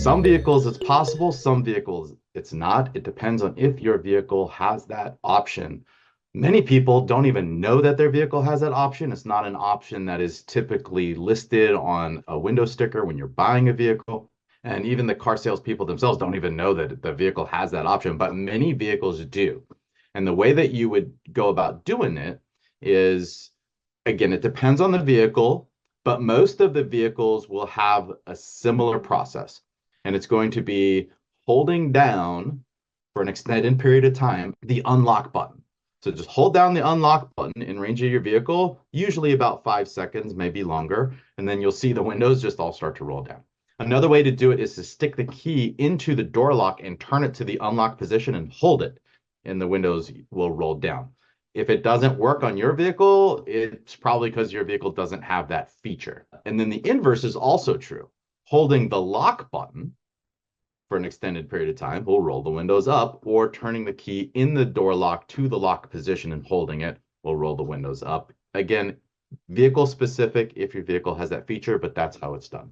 Some vehicles it's possible, some vehicles it's not. It depends on if your vehicle has that option. Many people don't even know that their vehicle has that option. It's not an option that is typically listed on a window sticker when you're buying a vehicle. And even the car salespeople themselves don't even know that the vehicle has that option, but many vehicles do. And the way that you would go about doing it is, again, it depends on the vehicle, but most of the vehicles will have a similar process. And it's going to be holding down for an extended period of time the unlock button. So just hold down the unlock button in range of your vehicle, usually about 5 seconds, maybe longer, and then you'll see the windows just all start to roll down. Another way to do it is to stick the key into the door lock and turn it to the unlock position and hold it, and the windows will roll down. If it doesn't work on your vehicle, it's probably because your vehicle doesn't have that feature. And then the inverse is also true. Holding the lock button for an extended period of time will roll the windows up, or turning the key in the door lock to the lock position and holding it will roll the windows up. Again, vehicle specific if your vehicle has that feature, but that's how it's done.